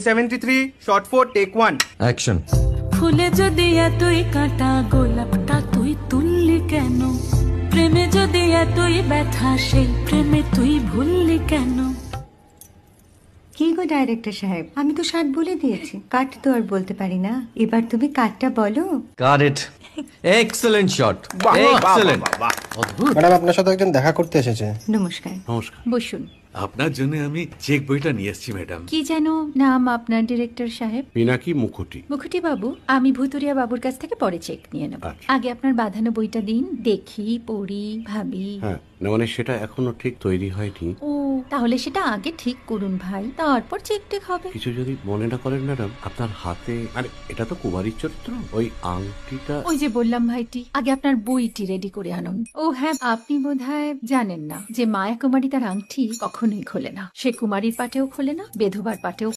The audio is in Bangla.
73 shot 4 take 1 অ্যাকশন। ফুলে যদি এতই কাঁটা গোলাপটা তুই তুললি কেন? প্রেমে যদি এতই ব্যথা সেই প্রেমে তুই ভুললি কেন? কি গো ডাইরেক্টর সাহেব, আমি তো 60 বলে দিয়েছি, কাট তো আর বলতে পারি না, এবার তুমি কাটটা বলো। Got it. Excellent shot, excellent. অদ্ভুত। ম্যাডাম আপনার সাথে একজন দেখা করতে এসেছে। নমস্কার। নমস্কার। বসুন। আপনার জন্য আমি চেক বইটা নিয়ে এসেছি ম্যাডাম। কি যেন নাম আপনার ডিরেক্টর সাহেব? পিনাকি মুখোটি। মুখুটি বাবু, আমি ভুতুরিয়া বাবুর কাছ থেকে পরে চেক নিয়ে নেব। আচ্ছা। আগে আপনার বাঁধানো বইটা দিন, দেখি, পড়ি, ভাবি। হ্যাঁ, না মানে সেটা এখনো ঠিক তৈরি হয়নি। ও, তাহলে সেটা আগে ঠিক করুন ভাই, তারপর চেক টেক হবে। কিছু যদি মনে না করেন ম্যাডাম, আপনার হাতে, আরে এটা তো কুমারীর চরিত্র, ওই আংটিটা। ওই যে বললাম ভাইটি, আগে আপনার বইটি রেডি করে আনুন। ও হ্যাঁ, আপনি বোধহয় জানেন না যে মায়া কুমারী তার আংটি কখনোই খোলে না। সে কুমারীর পাটেও খোলে না, বেধবার পাটেও